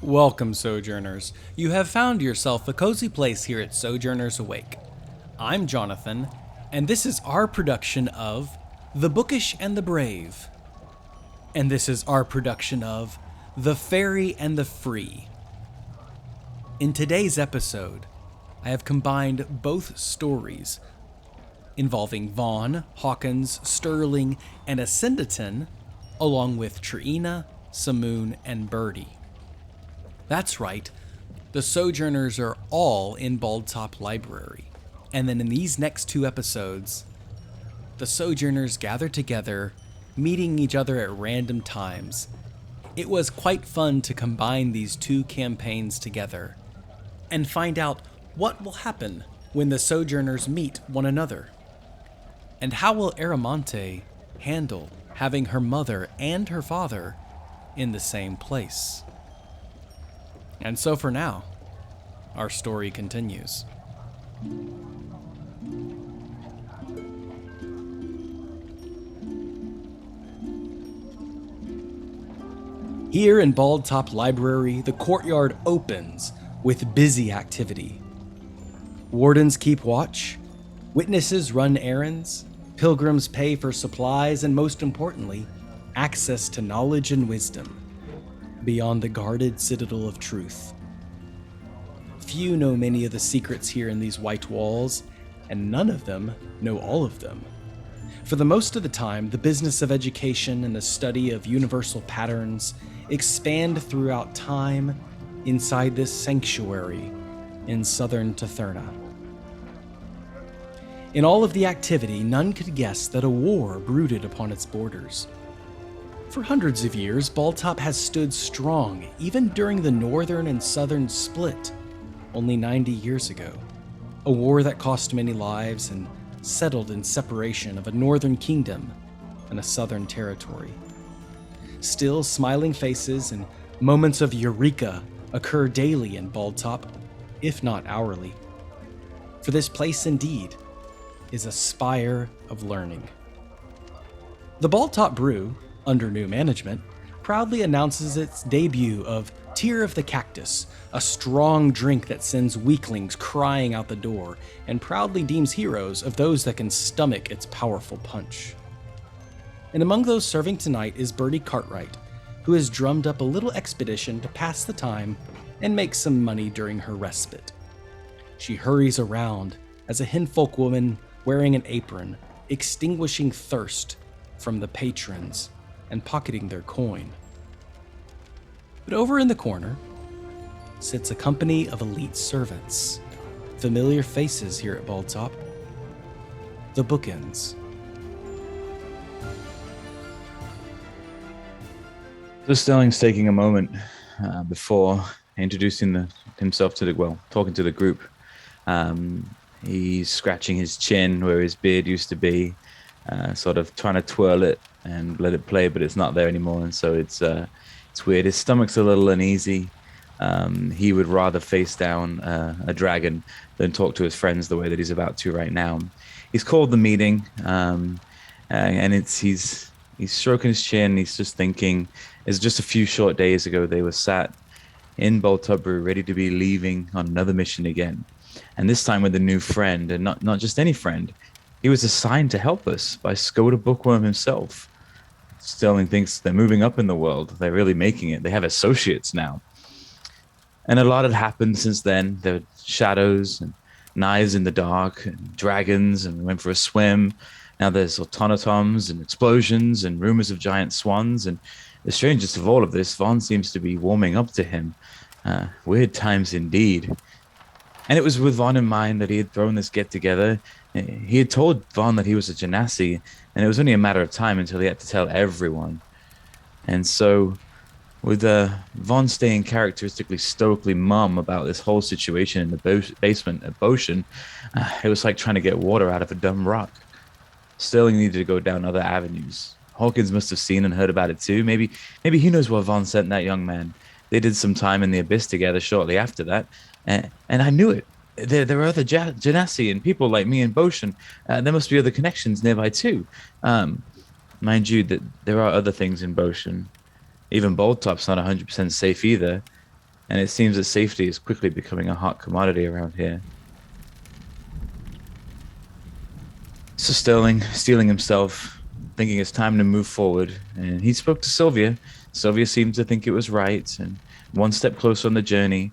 Welcome, Sojourners. You have found yourself a cozy place here at Sojourners Awake. I'm Jonathan, and this is our production of The Bookish and the Brave. And this is our production of The Fairy and the Free. In today's episode, I have combined both stories involving Vaughn, Hawkins, Sterling, and Asyndeton, along with Tryina, Samoon, and Bertie. That's right, the Sojourners are all in Baldtop Library. And then in these next two episodes, the Sojourners gather together, meeting each other at random times. It was quite fun to combine these two campaigns together and find out what will happen when the Sojourners meet one another. And how will Aramonte handle having her mother and her father in the same place? And so for now, our story continues. Here in Baldtop Library, the courtyard opens with busy activity. Wardens keep watch, witnesses run errands, pilgrims pay for supplies, and most importantly, access to knowledge and wisdom beyond the guarded citadel of truth. Few know many of the secrets here in these white walls, and none of them know all of them. For the most of the time, the business of education and the study of universal patterns expand throughout time inside this sanctuary in southern Tetherna. In all of the activity, none could guess that a war brooded upon its borders. For hundreds of years, Baldtop has stood strong, even during the northern and southern split, only 90 years ago. A war that cost many lives and settled in separation of a northern kingdom and a southern territory. Still, smiling faces and moments of eureka occur daily in Baldtop, if not hourly. For this place indeed is a spire of learning. The Baldtop Brew, under new management, proudly announces its debut of Tear of the Cactus, a strong drink that sends weaklings crying out the door and proudly deems heroes of those that can stomach its powerful punch. And among those serving tonight is Bertie Cartwright, who has drummed up a little expedition to pass the time and make some money during her respite. She hurries around as a hinfolk woman wearing an apron, extinguishing thirst from the patrons and pocketing their coin. But over in the corner sits a company of elite servants, familiar faces here at Baldtop, the Bookends. So Sterling's taking a moment before introducing himself to talking to the group. He's scratching his chin where his beard used to be, sort of trying to twirl it and let it play, but it's not there anymore, and so it's weird. His stomach's a little uneasy. He would rather face down a dragon than talk to his friends the way that he's about to right now. He's called the meeting, and he's stroking his chin. He's just thinking. It's just a few short days ago they were sat in Baldtop Brew, ready to be leaving on another mission again, and this time with a new friend, and not just any friend. He was assigned to help us by Skoda Bookworm himself. Sterling thinks they're moving up in the world. They're really making it. They have associates now. And a lot had happened since then. There were shadows and knives in the dark and dragons, and we went for a swim. Now there's automatons and explosions and rumors of giant swans. And the strangest of all of this, Vaughn seems to be warming up to him. Weird times indeed. And it was with Vaughn in mind that he had thrown this get-together. He had told Vaughn that he was a genasi, and it was only a matter of time until he had to tell everyone. And so, with Vaughn staying characteristically stoically mum about this whole situation in the basement at Boshin, it was like trying to get water out of a dumb rock. Sterling needed to go down other avenues. Hawkins must have seen and heard about it too. Maybe he knows why Vaughn sent that young man. They did some time in the Abyss together shortly after that, and I knew it. There are other genasi and people like me in Boshin. There must be other connections nearby too. Mind you, that there are other things in Boshin. Even Baldtop's not 100% safe either. and it seems that safety is quickly becoming a hot commodity around here. So Sterling, steeling himself, thinking it's time to move forward, and he spoke to Sylvia. Sylvia seemed to think it was right, and one step closer on the journey.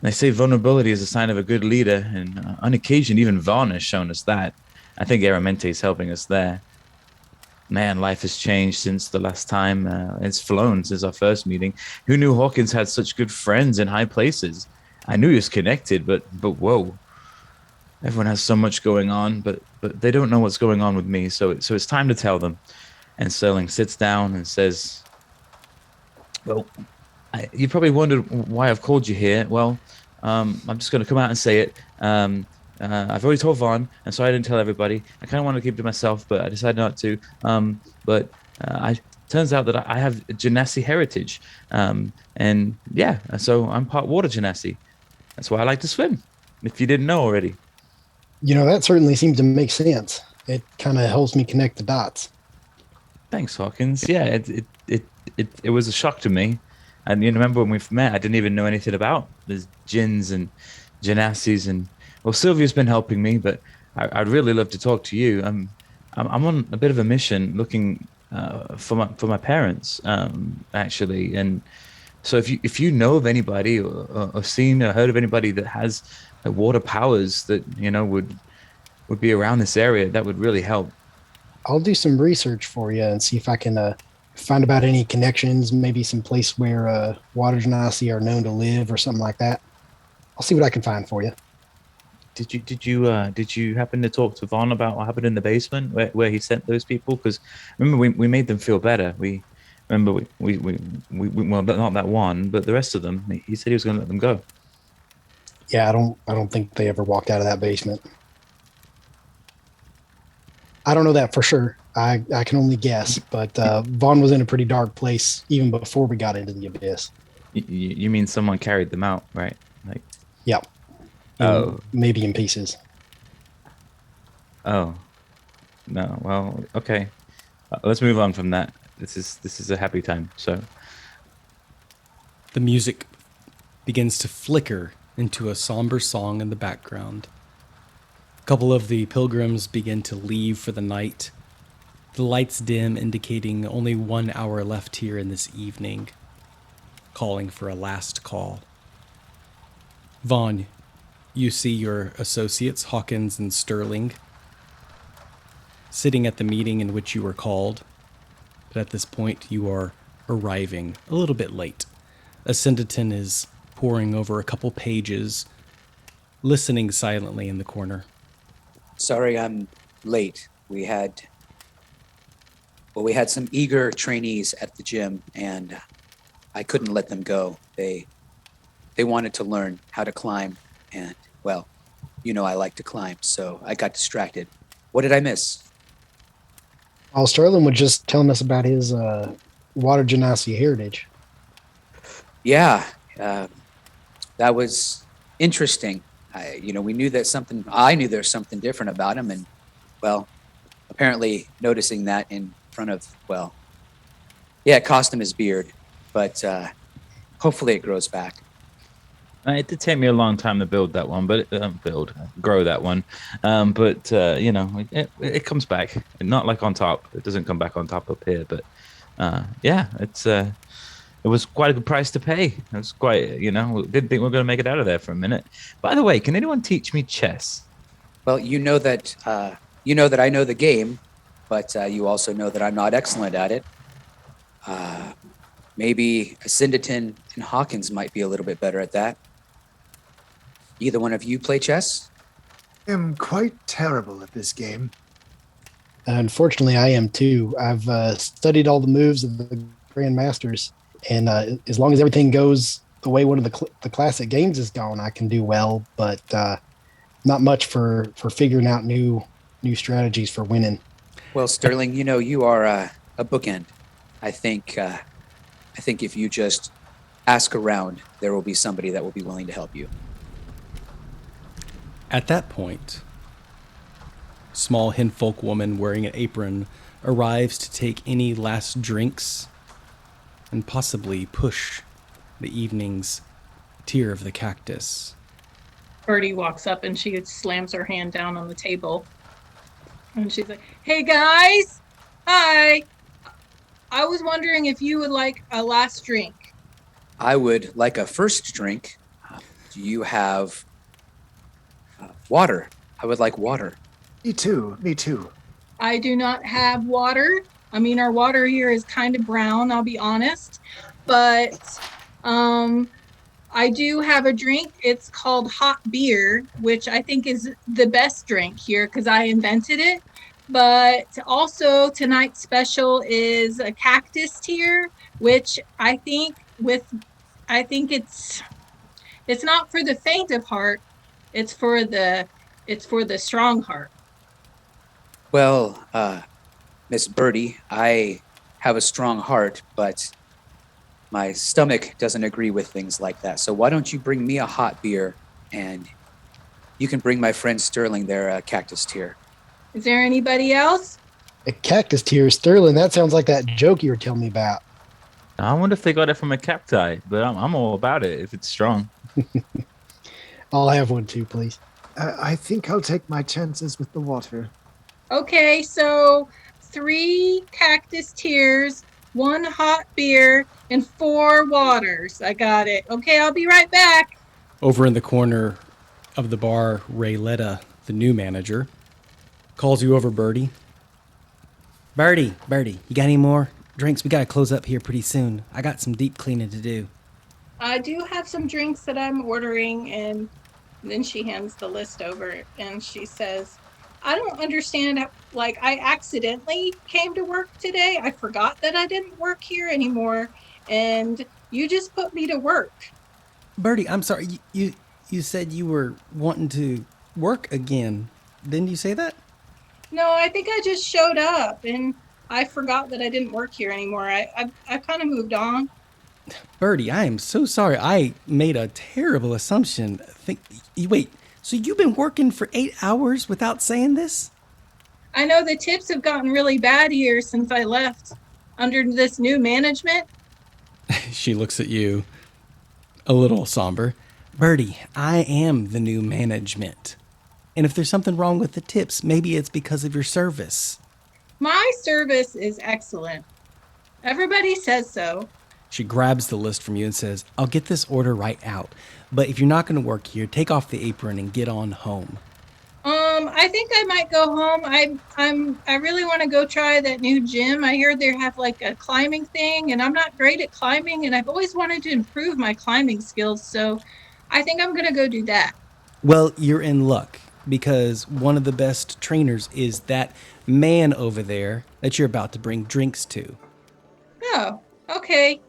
They say vulnerability is a sign of a good leader, and on occasion, even Vaughn has shown us that. I think Aramente is helping us there. Man, life has changed since the last time. It's flown since our first meeting. Who knew Hawkins had such good friends in high places? I knew he was connected, but whoa, everyone has so much going on, but they don't know what's going on with me. So it's time to tell them. And Sterling sits down and says, "Well, you probably wondered why I've called you here. Well, I'm just going to come out and say it. I've already told Vaughn, and sorry I didn't tell everybody. I kind of wanted to keep it to myself, but I decided not to. But I turns out that I have Genasi heritage, and yeah, so I'm part water Genasi. That's why I like to swim. If you didn't know already." That certainly seems to make sense. It kind of helps me connect the dots. Thanks, Hawkins. Yeah, it was a shock to me. And you remember when we met, I didn't even know anything about the gins and genasis, and well, Sylvia's been helping me, but I'd really love to talk to you. I'm on a bit of a mission, looking for my parents, actually. And so if you know of anybody, or seen or heard of anybody that has water powers that would be around this area, that would really help. I'll do some research for you and see if I can find about any connections, maybe some place where water genasi are known to live or something like that. I'll see what I can find for you. Did you happen to talk to Vaughn about what happened in the basement where he sent those people? Because remember we made them feel better. We remember we well, not that one, but the rest of them. He said he was going to let them go. Yeah, I don't think they ever walked out of that basement. I don't know that for sure. I can only guess, but Vaughn was in a pretty dark place even before we got into the abyss. You mean someone carried them out, right? Like, yeah. Maybe in pieces. Oh, no. Well, okay. Let's move on from that. This is a happy time. So the music begins to flicker into a somber song in the background. A couple of the pilgrims begin to leave for the night. The lights dim, indicating only 1 hour left here in this evening, calling for a last call. Vaughn, you see your associates, Hawkins and Sterling, sitting at the meeting in which you were called, but at this point you are arriving a little bit late. Asyndeton is poring over a couple pages, listening silently in the corner. Sorry I'm late. We had some eager trainees at the gym, and I couldn't let them go. They wanted to learn how to climb, and, well, I like to climb, so I got distracted. What did I miss? Well, Sterling was just telling us about his water genasi heritage. Yeah, that was interesting. We knew I knew there's something different about him, and, well, apparently noticing that in front of, well, yeah, it cost him his beard, but hopefully it grows back. it did take me a long time to build that one, but grow that one. But it comes back. Not like on top. It doesn't come back on top up here, but yeah, it was quite a good price to pay. It was quite, didn't think we were going to make it out of there for a minute. By the way, can anyone teach me chess? Well, you know that I know the game, but you also know that I'm not excellent at it. Maybe Asyndeton and Hawkins might be a little bit better at that. Either one of you play chess? I am quite terrible at this game. Unfortunately, I am too. I've studied all the moves of the Grand Masters, and as long as everything goes the way one of the classic games is going, I can do well, but not much for figuring out new strategies for winning. Well, Sterling, you are a bookend. I think if you just ask around, there will be somebody that will be willing to help you. At that point, a small hinfolk woman wearing an apron arrives to take any last drinks and possibly push the evening's tear of the cactus. Bertie walks up and she slams her hand down on the table. And she's like, "Hey guys, hi. I was wondering if you would like a last drink." I would like a first drink. Do you have water? I would like water. Me too. Me too. I do not have water. I mean, our water here is kind of brown, I'll be honest. But I do have a drink. It's called hot beer, which I think is the best drink here because I invented it. But also tonight's special is a cactus tear, which I think it's not for the faint of heart. It's for the strong heart. Well, Miss Bertie, I have a strong heart, but my stomach doesn't agree with things like that. So why don't you bring me a hot beer, and you can bring my friend Sterling there a cactus tear. Is there anybody else? A cactus tear, Sterling. That sounds like that joke you were telling me about. I wonder if they got it from a cacti, but I'm all about it if it's strong. I'll have one too, please. I think I'll take my chances with the water. Okay, so 3 cactus tears, 1 hot beer, and 4 waters. I got it. Okay, I'll be right back. Over in the corner of the bar, Rayletta, the new manager, calls you over, Bertie. Bertie, you got any more drinks? We gotta close up here pretty soon. I got some deep cleaning to do. I do have some drinks that I'm ordering, and then she hands the list over and she says, "I don't understand how, like, I accidentally came to work today. I forgot that I didn't work here anymore, and you just put me to work." Bertie, I'm sorry. You said you were wanting to work again. Didn't you say that? No, I think I just showed up and I forgot that I didn't work here anymore. I kind of moved on. Bertie, I am so sorry. I made a terrible assumption. Wait, so you've been working for 8 hours without saying this? I know the tips have gotten really bad here since I left under this new management. She looks at you, a little somber. Bertie, I am the new management. And if there's something wrong with the tips, maybe it's because of your service. My service is excellent. Everybody says so. She grabs the list from you and says, "I'll get this order right out. But if you're not going to work here, take off the apron and get on home." I think I might go home. I really want to go try that new gym. I hear they have like a climbing thing, and I'm not great at climbing, and I've always wanted to improve my climbing skills, so I think I'm going to go do that. Well, you're in luck, because one of the best trainers is that man over there that you're about to bring drinks to. Oh, okay.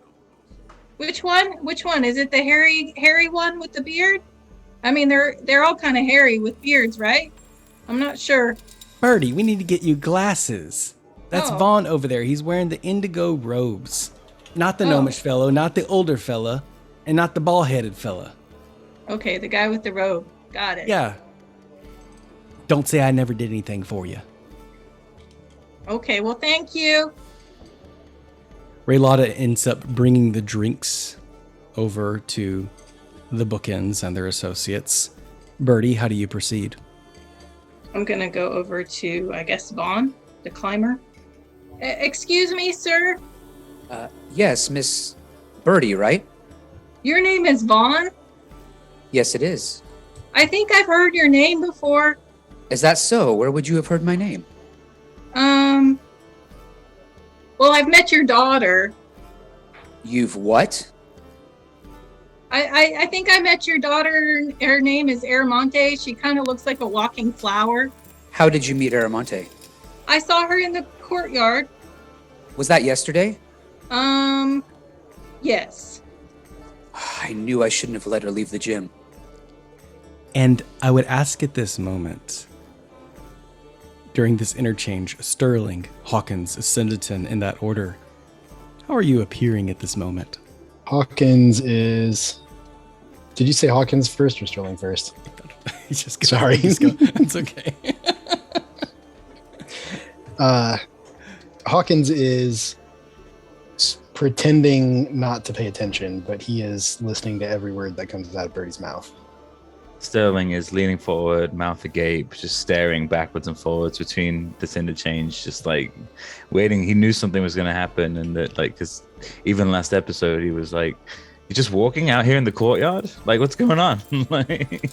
Which one? Which one? Is it the hairy one with the beard? I mean, they're all kind of hairy with beards, right? I'm not sure. Bertie, we need to get you glasses. That's Oh. Vaughn over there. He's wearing the indigo robes. Not the Oh. gnomish fellow, not the older fella, and not the bald-headed fella. Okay, the guy with the robe. Got it. Yeah. Don't say I never did anything for you. Okay, well, thank you. Rayletta ends up bringing the drinks over to the bookends and their associates. Bertie, how do you proceed? I'm going to go over to, I guess, Vaughn, the climber. Excuse me, sir. Yes, Miss Bertie, right? Your name is Vaughn? Yes, it is. I think I've heard your name before. Is that so? Where would you have heard my name? Well, I've met your daughter. You've what? I think I met your daughter. Her name is Aramonte. She kind of looks like a walking flower. How did you meet Aramonte? I saw her in the courtyard. Was that yesterday? Yes. I knew I shouldn't have let her leave the gym. And I would ask at this moment, during this interchange, Sterling, Hawkins, Asyndeton, in that order, how are you appearing at this moment? Hawkins is. Did you say Hawkins first or Sterling first? Just go. Sorry. Just go. It's okay. Hawkins is pretending not to pay attention, but he is listening to every word that comes out of Bertie's mouth. Sterling is leaning forward, mouth agape, just staring backwards and forwards between this interchange, just like waiting. He knew something was going to happen, and that, like, because even last episode, he was like, "You're just walking out here in the courtyard? Like, what's going on?" Like,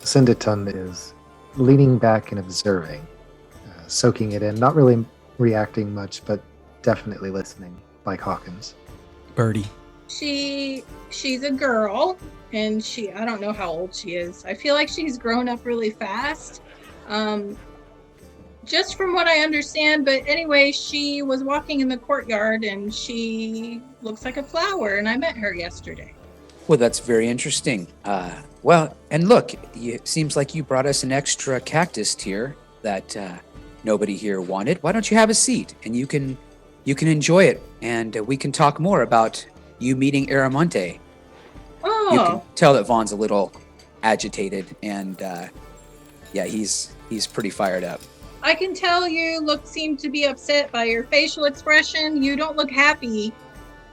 Asyndeton is leaning back and observing, soaking it in, not really reacting much, but definitely listening, like Hawkins. Bertie. She's a girl, and I don't know how old she is. I feel like she's grown up really fast. Just from what I understand, but anyway, she was walking in the courtyard and she looks like a flower, and I met her yesterday. Well, that's very interesting. Well, and look, it seems like you brought us an extra cactus tier that nobody here wanted. Why don't you have a seat and you can enjoy it, and we can talk more about you meeting Aramonte. Oh, You can tell that Vaughn's a little agitated, and yeah, he's pretty fired up. I can tell you seem to be upset by your facial expression. You don't look happy.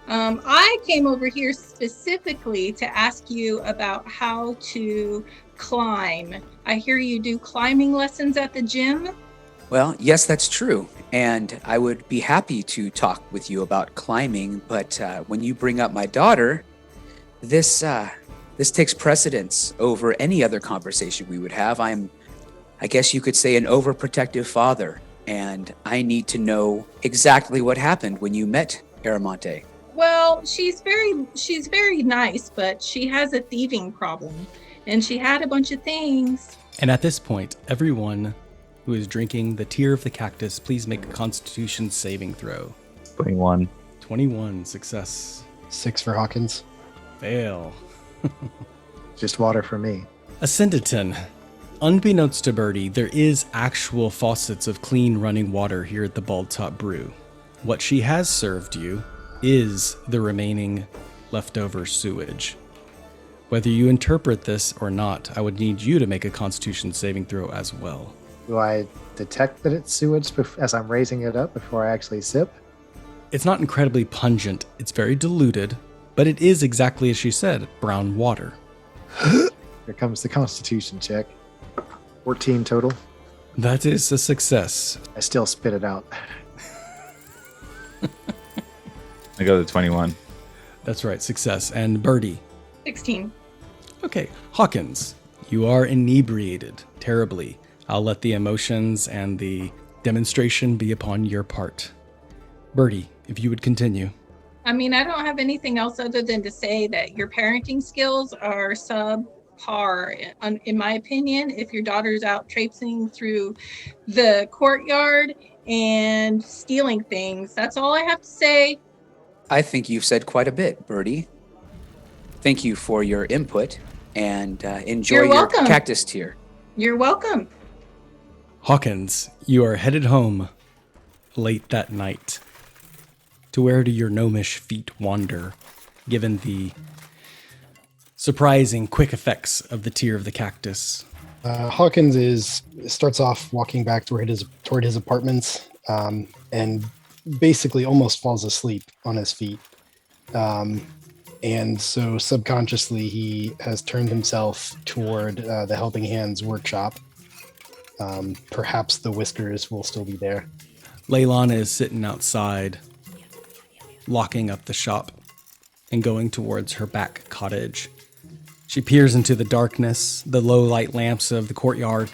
I came over here specifically to ask you about how to climb. I hear you do climbing lessons at the gym. Well, yes, that's true. And I would be happy to talk with you about climbing, but when you bring up my daughter, this takes precedence over any other conversation we would have. I guess you could say, an overprotective father, and I need to know exactly what happened when you met Aramonte. Well, she's very nice, but she has a thieving problem, and she had a bunch of things. And at this point, everyone who is drinking the tear of the cactus, please make a Constitution saving throw. 21. 21, success. 6 for Hawkins. Fail. Just water for me. Asyndeton. Unbeknownst to Bertie, there is actual faucets of clean running water here at the Bald Top Brew. What she has served you is the remaining leftover sewage. Whether you interpret this or not, I would need you to make a Constitution saving throw as well. Do I detect that it's sewage as I'm raising it up before I actually sip? It's not incredibly pungent, it's very diluted, but it is exactly as she said, brown water. Here comes the Constitution check. 14 total. That is a success. I still spit it out. I go to 21. That's right, success. And Bertie. 16. Okay, Hawkins, you are inebriated terribly. I'll let the emotions and the demonstration be upon your part. Bertie, if you would continue. I mean, I don't have anything else other than to say that your parenting skills are subpar, in my opinion. If your daughter's out traipsing through the courtyard and stealing things, that's all I have to say. I think you've said quite a bit, Bertie. Thank you for your input, and enjoy You're your welcome. cactus tier. You're welcome. Hawkins, you are headed home late that night. To where do your gnomish feet wander, given the surprising quick effects of the tear of the cactus? Hawkins starts off walking back toward his apartments, and basically almost falls asleep on his feet. And so subconsciously he has turned himself toward the Helping Hands workshop. Perhaps the whiskers will still be there. Leilana is sitting outside, locking up the shop and going towards her back cottage. She peers into the darkness, the low light lamps of the courtyard.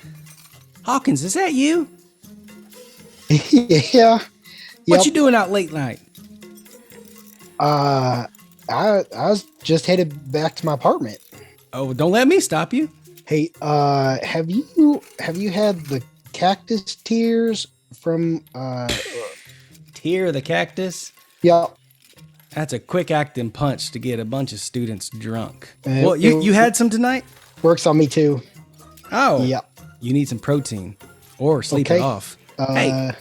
Hawkins, is that you? Yeah. What you doing out late night? I was just headed back to my apartment. Oh, don't let me stop you. Hey, have you had the cactus tears from Tear the cactus? Yeah. That's a quick acting punch to get a bunch of students drunk. Uh, Well, you had some tonight? Works on me too. Oh. Yeah. You need some protein. Or sleep it Okay. off. Hey.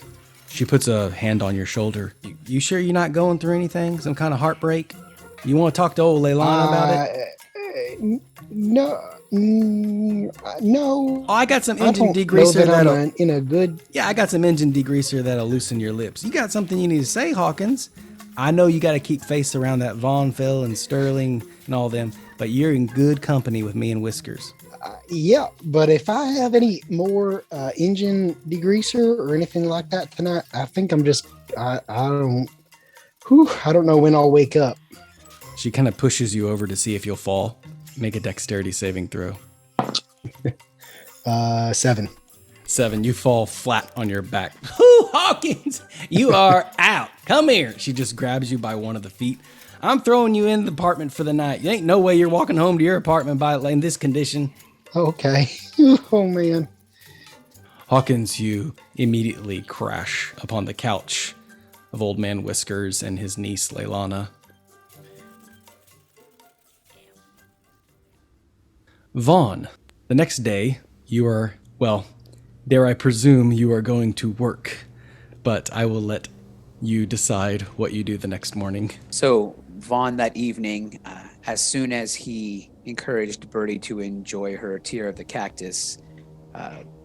She puts a hand on your shoulder. You sure you're not going through anything? Some kind of heartbreak? You want to talk to old Leilana about it? No. No. Oh, I got some I engine don't know degreaser that I'm that'll... in a good... Yeah, I got some engine degreaser that'll loosen your lips. You got something you need to say, Hawkins. I know you got to keep face around that Vaughn, Phil, and Sterling and all them, but you're in good company with me and Whiskers. Yeah, but if I have any more engine degreaser or anything like that tonight, I think I'm just I don't know when I'll wake up. She kind of pushes you over to see if you'll fall. Make a dexterity saving throw. 7. 7, you fall flat on your back. Whoo, Hawkins, you are out. Come here. She just grabs you by one of the feet. I'm throwing you in the apartment for the night. You ain't no way you're walking home to your apartment in this condition. Okay. Oh, man. Hawkins, you immediately crash upon the couch of Old Man Whiskers and his niece, Leilana. Vaughn, the next day, you are, well, dare I presume you are going to work, but I will let you decide what you do the next morning. So Vaughn that evening, as soon as he encouraged Bertie to enjoy her tear of the cactus,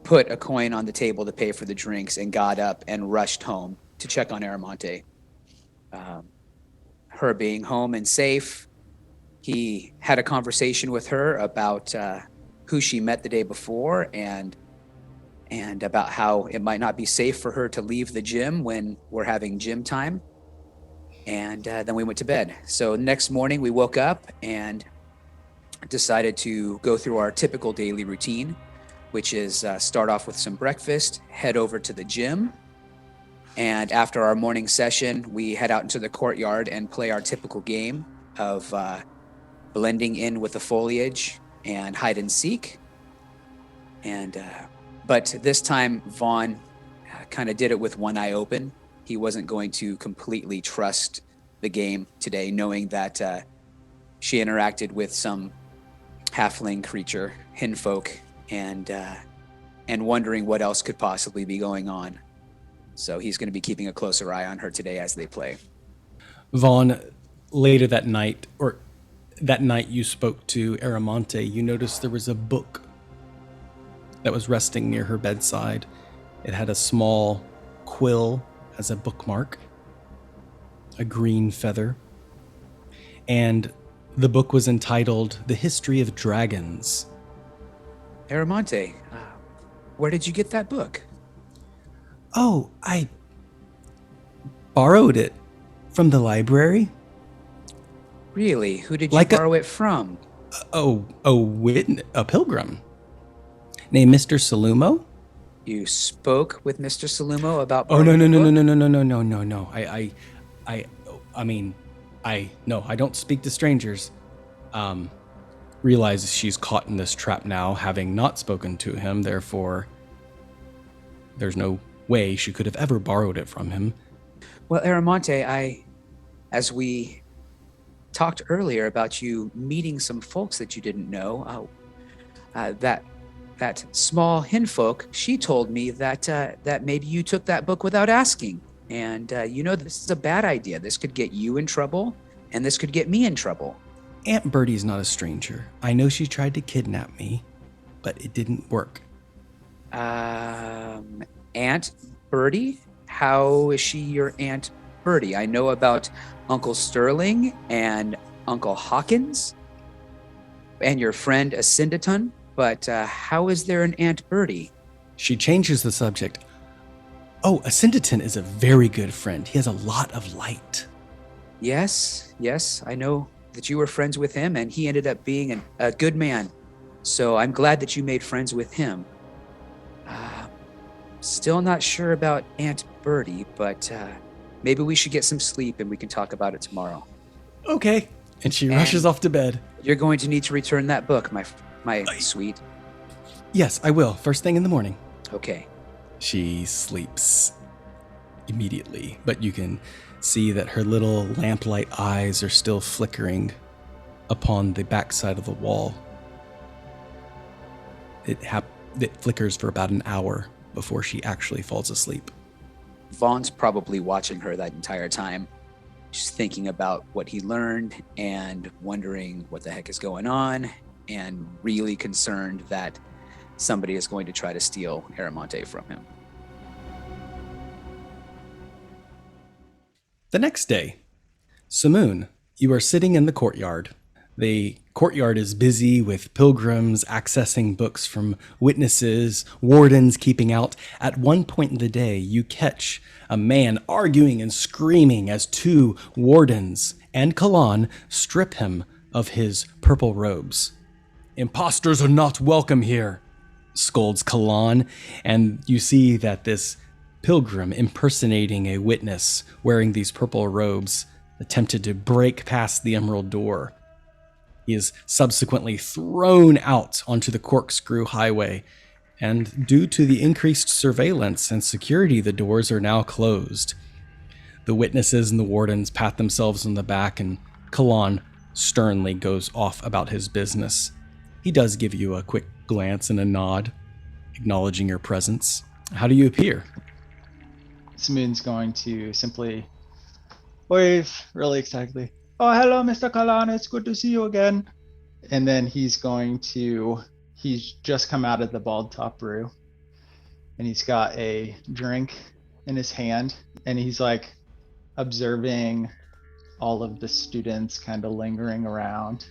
put a coin on the table to pay for the drinks and got up and rushed home to check on Aramonte. Her being home and safe, he had a conversation with her about who she met the day before and about how it might not be safe for her to leave the gym when we're having gym time. And then we went to bed. So next morning we woke up and decided to go through our typical daily routine, which is start off with some breakfast, head over to the gym. And after our morning session, we head out into the courtyard and play our typical game of blending in with the foliage and hide and seek. But this time, Vaughn kind of did it with one eye open. He wasn't going to completely trust the game today, knowing that she interacted with some halfling creature, hinfolk, and wondering what else could possibly be going on. So he's going to be keeping a closer eye on her today as they play. Vaughn, later that night, or that night you spoke to Aramonte, you noticed there was a book that was resting near her bedside. It had a small quill as a bookmark, a green feather, and the book was entitled The History of Dragons. Aramonte, where did you get that book? Oh, I borrowed it from the library. Really? Who did you borrow it from? A pilgrim named Mr. Salumo. You spoke with Mr. Salumo about Oh, no. borrowing the book? I don't speak to strangers. Realizes she's caught in this trap now, having not spoken to him, therefore there's no way she could have ever borrowed it from him. Well, Aramonte, as we talked earlier about you meeting some folks that you didn't know, that small hinfolk, she told me that maybe you took that book without asking. And this is a bad idea. This could get you in trouble, and this could get me in trouble. Aunt Bertie's not a stranger. I know she tried to kidnap me, but it didn't work. Aunt Bertie? How is she your Aunt Bertie? I know about Uncle Sterling and Uncle Hawkins and your friend Asyndeton, but how is there an Aunt Bertie? She changes the subject. Oh, Asyndeton is a very good friend. He has a lot of light. Yes, I know that you were friends with him, and he ended up being a good man. So I'm glad that you made friends with him. Still not sure about Aunt Bertie, but maybe we should get some sleep and we can talk about it tomorrow. Okay. And she rushes off to bed. You're going to need to return that book, my sweet. Yes, I will. First thing in the morning. Okay. She sleeps immediately, but you can see that her little lamplight eyes are still flickering upon the backside of the wall. It flickers for about an hour before she actually falls asleep. Vaughn's probably watching her that entire time, just thinking about what he learned and wondering what the heck is going on, and really concerned that somebody is going to try to steal Aramonte from him. The next day, Samoon, you are sitting in the courtyard. The courtyard is busy with pilgrims accessing books from witnesses, wardens keeping out. At one point in the day, you catch a man arguing and screaming as two wardens and Kalan strip him of his purple robes. "Impostors are not welcome here," scolds Kalan, and you see that this pilgrim impersonating a witness wearing these purple robes attempted to break past the emerald door. He is subsequently thrown out onto the corkscrew highway, and due to the increased surveillance and security, the doors are now closed. The witnesses and the wardens pat themselves on the back, and Kalan sternly goes off about his business. He does give you a quick glance and a nod, acknowledging your presence. How do you appear? Samoon's going to simply wave really excitedly. "Oh, hello, Mr. Kalan. It's good to see you again." And then he's just come out of the Bald Top Brew, and he's got a drink in his hand, and he's like observing all of the students kind of lingering around.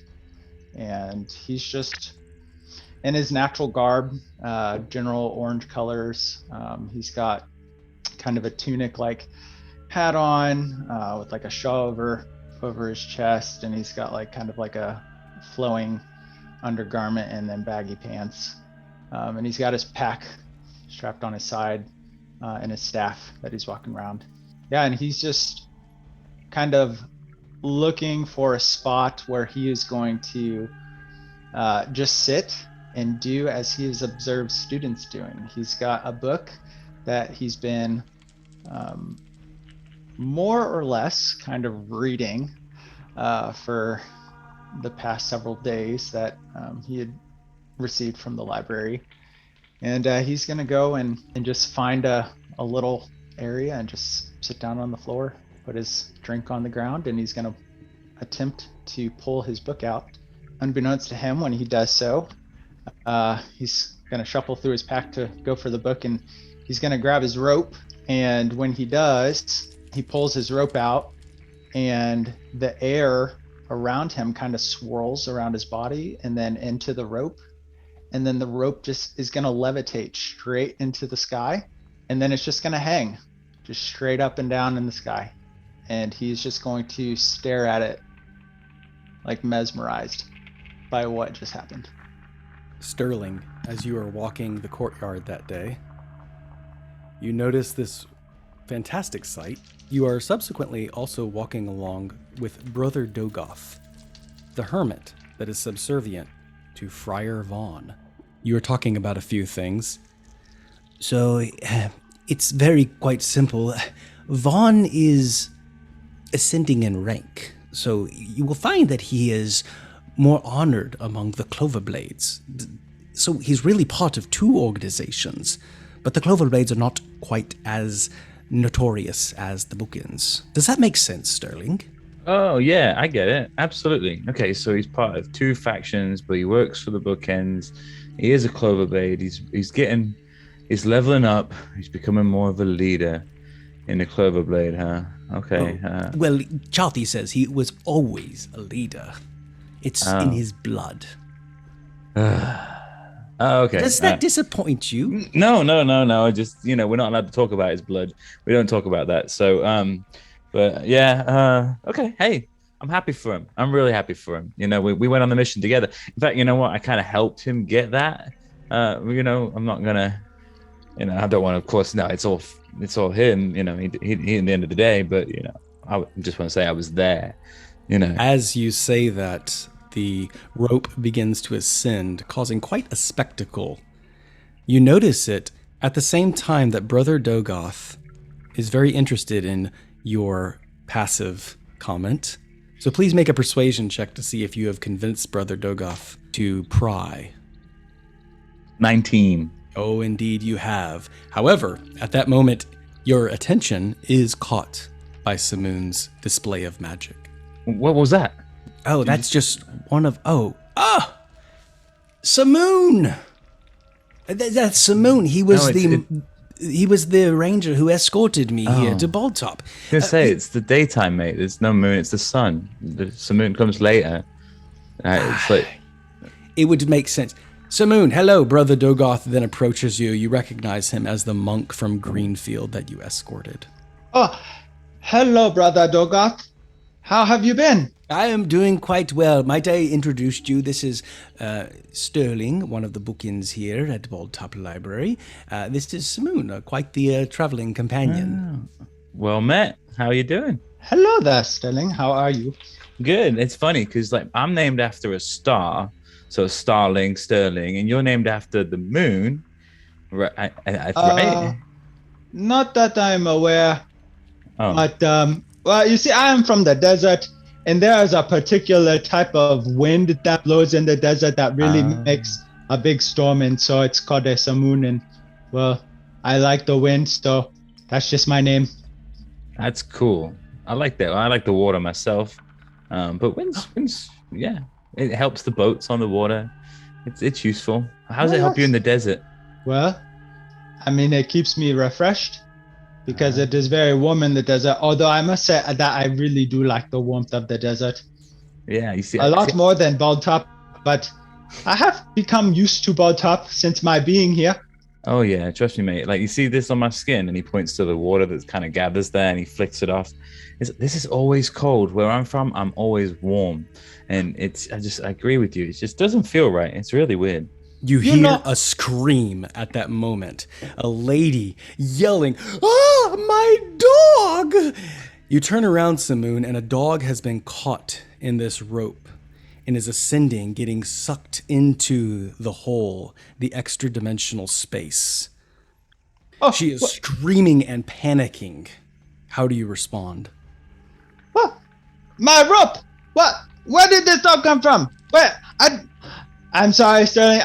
And he's just in his natural garb, general orange colors. He's got kind of a tunic-like hat on with like a shawl over his chest, and he's got like kind of like a flowing undergarment and then baggy pants. And he's got his pack strapped on his side and his staff that he's walking around. Yeah, and he's just kind of looking for a spot where he is going to just sit and do as he has observed students doing. He's got a book that he's been more or less kind of reading for the past several days that he had received from the library. And he's going to go and just find a little area and just sit down on the floor, put his drink on the ground, and he's going to attempt to pull his book out. Unbeknownst to him, when he does so, he's going to shuffle through his pack to go for the book, and he's going to grab his rope. And when he does, he pulls his rope out, and the air around him kind of swirls around his body and then into the rope. And then the rope just is going to levitate straight into the sky. And then it's just going to hang just straight up and down in the sky. And he's just going to stare at it like mesmerized by what just happened. Sterling, as you are walking the courtyard that day, you notice this fantastic sight. You are subsequently also walking along with Brother Dogoth, the hermit that is subservient to Friar Vaughn. You were talking about a few things. So, it's quite simple. Vaughn is ascending in rank, so you will find that he is more honored among the Cloverblades. So he's really part of two organizations, but the Cloverblades are not quite as notorious as the Bookends. Does that make sense, Sterling? Oh, yeah, I get it. Absolutely. Okay, so he's part of two factions, but he works for the Bookends. He is a Cloverblade. He's leveling up. He's becoming more of a leader in the Cloverblade, huh? Okay. Well, Charthy says he was always a leader. It's in his blood. Okay. Does that disappoint you? No. I just, we're not allowed to talk about his blood. We don't talk about that. So, but yeah, okay. Hey, I'm happy for him. I'm really happy for him. We went on the mission together. In fact, you know what? I kind of helped him get that. I'm not gonna, I don't want to, of course, no, it's all him, he in the end of the day, but, I just want to say I was there, As you say that, the rope begins to ascend, causing quite a spectacle. You notice it at the same time that Brother Dogoth is very interested in your passive comment. So please make a persuasion check to see if you have convinced Brother Dogoth to pry. 19. Oh, indeed you have. However, at that moment, your attention is caught by Samoon's display of magic. What was that? Oh, that's just one of... Samoon! That's Samoon. He was he was the ranger who escorted me here Oh. to Baldtop. I was gonna say it's the daytime, mate. There's no moon. It's the sun. The Samoon comes later. It's like It would make sense. Samoon, hello, Brother Dogoth then approaches you. You recognize him as the monk from Greenfield that you escorted. Oh, hello, Brother Dogoth. How have you been? I am doing quite well. Might I introduce you? This is Sterling, one of the bookends here at Baldtop Library. This is Samoon, quite the traveling companion. well met. How are you doing? Hello there, Sterling. How are you? Good. It's funny because like I'm named after a star, so Starling, Sterling, and you're named after the moon, right? Right? Not that I'm aware, Oh, but well, you see, I am from the desert, and there is a particular type of wind that blows in the desert that really makes a big storm, and so it's called a Samoon. And well, I like the wind, so that's just my name. that's cool. I like that. I like the water myself, but winds, yeah, it helps the boats on the water. It's useful. How does it help you in the desert? Well, I mean, it keeps me refreshed because it is very warm in the desert. Although I must say that I really do like the warmth of the desert. Yeah, you see, A lot more than Baldtop, but I have become used to Baldtop since my being here. Oh yeah, trust me, mate. Like you see this on my skin, and he points to the water that kind of gathers there, and he flicks it off. This is always cold. Where I'm from, I'm always warm, and I agree with you. It just doesn't feel right. It's really weird. You hear a scream at that moment. A lady yelling, "Ah, my dog!" You turn around, Samoon, and a dog has been caught in this rope and is ascending, getting sucked into the hole, the extra-dimensional space. Oh, She is screaming and panicking. How do you respond? What? My rope! What? Where did this dog come from? Where? I'm sorry, Sterling.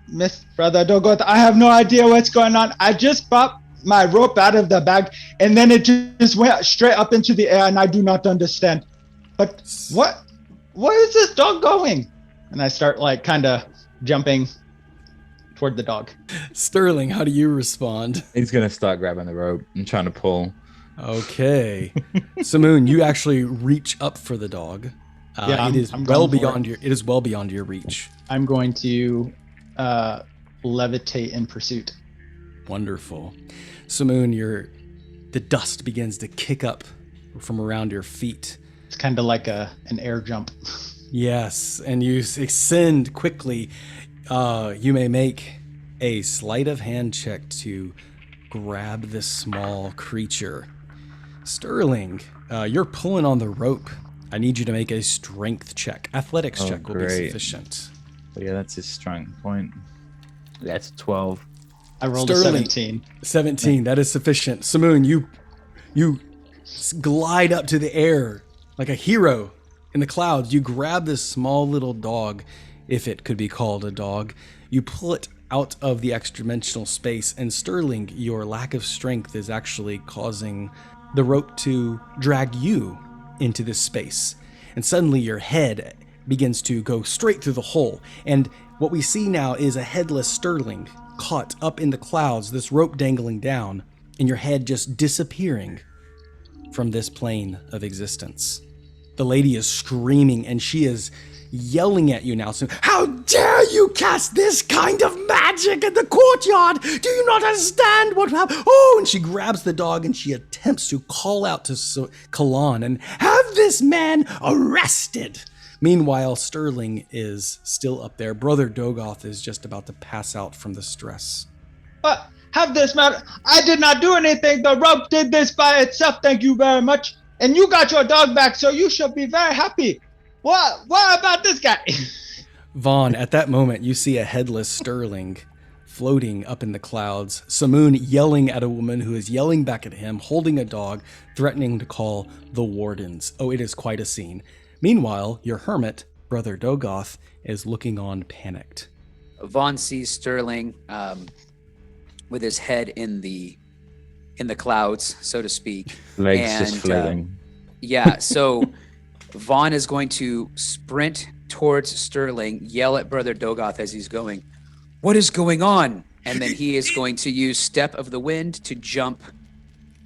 Miss Brother Dogoth, I have no idea what's going on. I just popped my rope out of the bag, and then it just went straight up into the air, and I do not understand. But where is this dog going? And I start like kind of jumping toward the dog. Sterling, how do you respond? He's gonna start grabbing the rope and trying to pull. Okay. Samoon, you actually reach up for the dog. Yeah, it is I'm well going for beyond your. It is well beyond your reach. I'm going to levitate in pursuit. Wonderful, Samoon. The dust begins to kick up from around your feet. It's kind of like an air jump. Yes, and you ascend quickly. You may make a sleight of hand check to grab this small creature. Sterling, you're pulling on the rope. I need you to make a strength check. Athletics check will be great. sufficient. But yeah, that's his strong point. That's 12. I rolled Sterling. a 17. 17, that is sufficient. Samoon, you glide up to the air like a hero in the clouds. You grab this small little dog, if it could be called a dog. You pull it out of the extra-dimensional space, and Sterling, your lack of strength is actually causing the rope to drag you into this space. And suddenly your head begins to go straight through the hole. And what we see now is a headless Sterling caught up in the clouds, this rope dangling down, and your head just disappearing from this plane of existence. The lady is screaming, and she is yelling at you now. So, how dare you cast this kind of magic in the courtyard? Do you not understand what happened? Oh, and she grabs the dog and she attempts to call out to Kalan and have this man arrested. Meanwhile, Sterling is still up there. Brother Dogoth is just about to pass out from the stress. But have this matter. I did not do anything. The rope did this by itself. Thank you very much. And you got your dog back, so you should be very happy. What about this guy? Vaughn, at that moment, you see a headless Sterling floating up in the clouds. Samoon yelling at a woman who is yelling back at him, holding a dog, threatening to call the wardens. Oh, it is quite a scene. Meanwhile, your hermit, Brother Dogoth, is looking on panicked. Vaughn sees Sterling with his head in the clouds, so to speak. Legs just floating. Yeah, so Vaughn is going to sprint towards Sterling, yell at Brother Dogoth as he's going, "What is going on? and then he is going to use Step of the Wind to jump.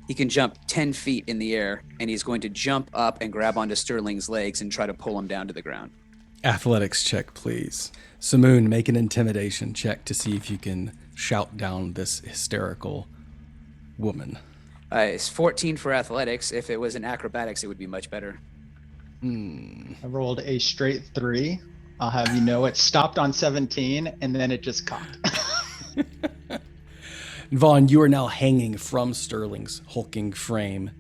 He can jump 10 feet in the air, and he's going to jump up and grab onto Sterling's legs and try to pull him down to the ground. Athletics check, please. Samoon, make an intimidation check to see if you can shout down this hysterical woman. It's 14 for athletics. If it was in acrobatics, it would be much better. I rolled a straight 3. I'll have you know it stopped on 17, and then it just cocked. Vaughn, you are now hanging from Sterling's hulking frame.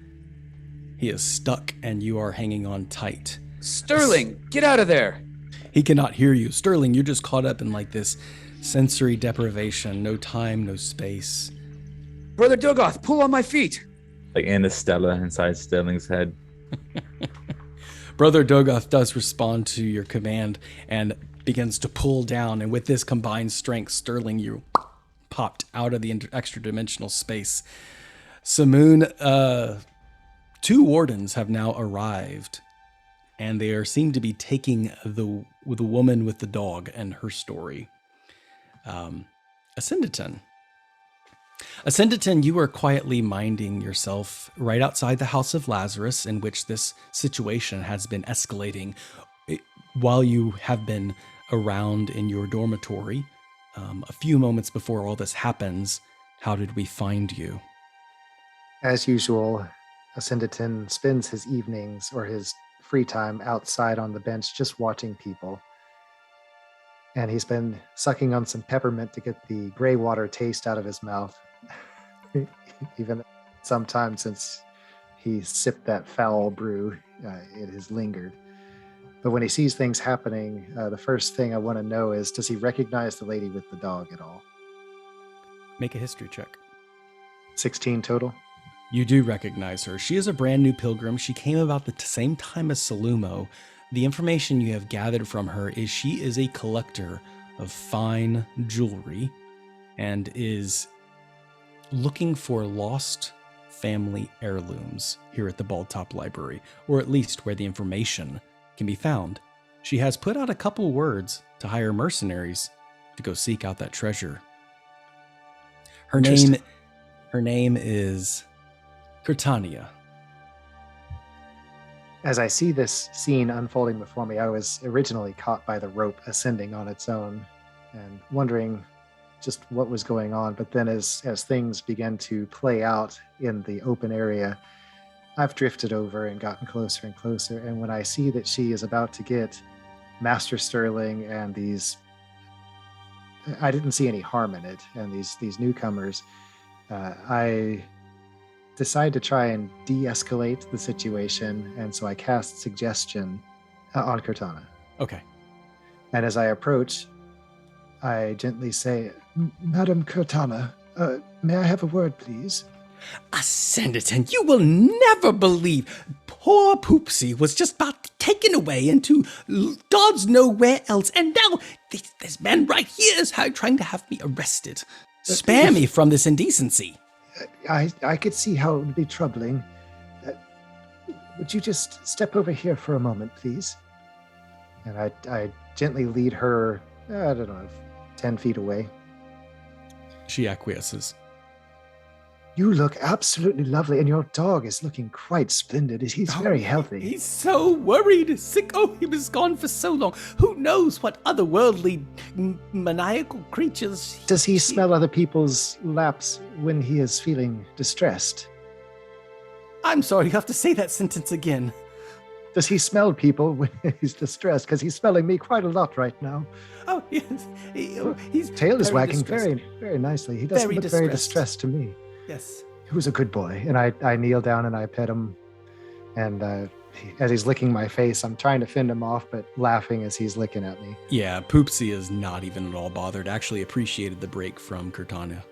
He is stuck, and you are hanging on tight. Sterling, get out of there! He cannot hear you. Sterling, you're just caught up in like this sensory deprivation. No time, no space. Brother Dogoth, pull on my feet! Like Interstellar inside Sterling's head. Brother Dogoth does respond to your command and begins to pull down. And with this combined strength, Sterling, you popped out of the extra dimensional space. Samoon, 2 wardens have now arrived, and they seem to be taking the woman with the dog and her story. Asyndeton. Asyndeton, you are quietly minding yourself right outside the House of Lazarus, in which this situation has been escalating while you have been around in your dormitory. A few moments before all this happens, how did we find you? As usual, Asyndeton spends his evenings or his free time outside on the bench just watching people. And he's been sucking on some peppermint to get the gray water taste out of his mouth. Even sometime since he sipped that foul brew, it has lingered. But when he sees things happening, the first thing I want to know is, does he recognize the lady with the dog at all? Make a history check. 16 total. You do recognize her. She is a brand new pilgrim. She came about the same time as Salumo. The information you have gathered from her is she is a collector of fine jewelry and is looking for lost family heirlooms here at the Baldtop Library, or at least where the information can be found. She has put out a couple words to hire mercenaries to go seek out that treasure. Her name is Cortania. As I see this scene unfolding before me, I was originally caught by the rope ascending on its own and wondering just what was going on. But then as things began to play out in the open area, I've drifted over and gotten closer and closer. And when I see that she is about to get Master Sterling and these, I didn't see any harm in it, and these newcomers, I decide to try and de-escalate the situation. And so I cast Suggestion on Cortana. Okay. And as I approach, I gently say, Madam Cortana, may I have a word, please? Asyndeton, you will never believe. Poor Poopsie was just about taken away into God's know where else, and now this man right here is trying to have me arrested. Spare me from this indecency. I could see how it would be troubling. Would you just step over here for a moment, please? And I gently lead her, I don't know, 10 feet away. She acquiesces. You look absolutely lovely, and your dog is looking quite splendid. He's very healthy. He's so worried, sick. Oh, he was gone for so long. Who knows what otherworldly, maniacal creatures... Does he smell other people's laps when he is feeling distressed? I'm sorry, you have to say that sentence again. Does he smell people when he's distressed? Because he's smelling me quite a lot right now. Oh, yes. His tail is wagging very, very nicely. He doesn't look very distressed to me. Yes. He was a good boy. And I kneel down and I pet him. And as he's licking my face, I'm trying to fend him off, but laughing as he's licking at me. Yeah, Poopsie is not even at all bothered. Actually appreciated the break from Cortana.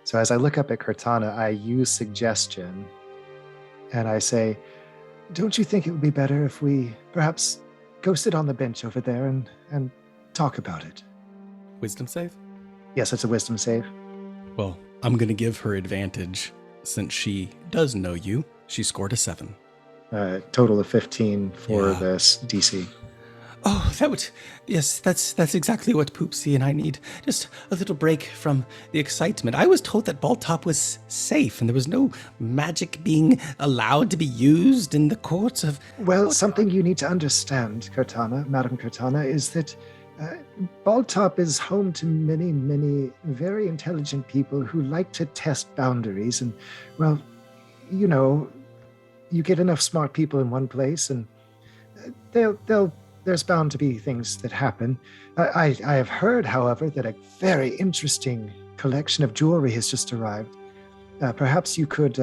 So as I look up at Cortana, I use Suggestion. And I say, don't you think it would be better if we perhaps go sit on the bench over there and talk about it? Wisdom save? Yes, it's a wisdom save. Well, I'm going to give her advantage since she does know you. She scored a 7. Total of 15 for this DC. Oh, yes, that's exactly what Poopsie and I need. Just a little break from the excitement. I was told that Baldtop was safe and there was no magic being allowed to be used in the courts of... Well, something you need to understand, Madam Cortana, is that Baldtop is home to many, many very intelligent people who like to test boundaries. And, well, you know, you get enough smart people in one place and there's bound to be things that happen. I have heard, however, that a very interesting collection of jewelry has just arrived. Perhaps we could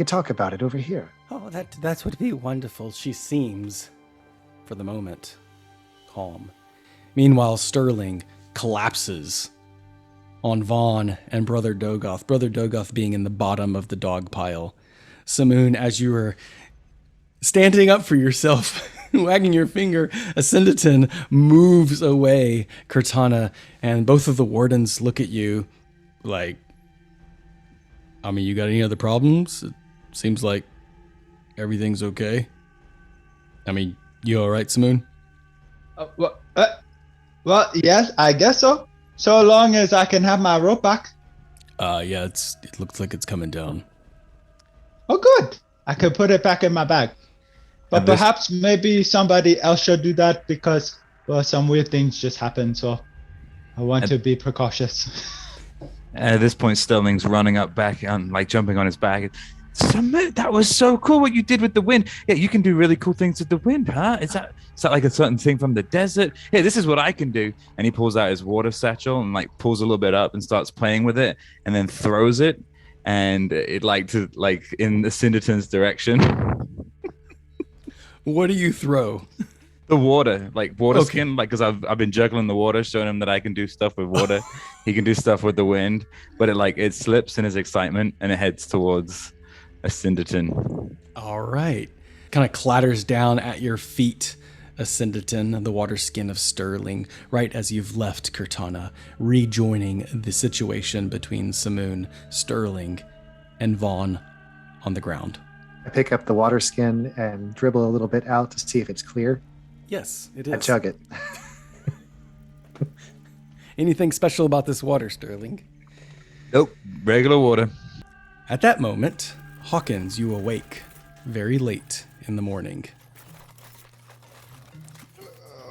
talk about it over here. Oh, that would be wonderful. She seems, for the moment, calm. Meanwhile, Sterling collapses on Vaughn and Brother Dogoth. Brother Dogoth being in the bottom of the dog pile. Samoon, as you are standing up for yourself, wagging your finger, Asyndeton moves away, Cortana, and both of the wardens look at you like, I mean, you got any other problems? It seems like everything's okay. I mean, you all right, Samoon? Well, yes, I guess so. So long as I can have my rope back. Yeah, it looks like it's coming down. Oh, good. I could put it back in my bag. But perhaps maybe somebody else should do that because, well, some weird things just happen. So I want to be precautious. At this point, Sterling's running up back on, like jumping on his back. That was so cool what you did with the wind. Yeah, you can do really cool things with the wind, huh? Is that like a certain thing from the desert? Yeah, this is what I can do. And he pulls out his water satchel and like pulls a little bit up and starts playing with it and then throws it. And it in Asyndeton's direction. What do you throw? The water, skin, because I've been juggling the water, showing him that I can do stuff with water. He can do stuff with the wind, but it slips in his excitement and it heads towards Asyndeton. All right. Kind of clatters down at your feet, Asyndeton, the water skin of Sterling, right as you've left Cortana, rejoining the situation between Samoon, Sterling, and Vaughn on the ground. I pick up the water skin and dribble a little bit out to see if it's clear. Yes, it is. I chug it. Anything special about this water, Sterling? Nope, regular water. At that moment, Hawkins, you awake very late in the morning.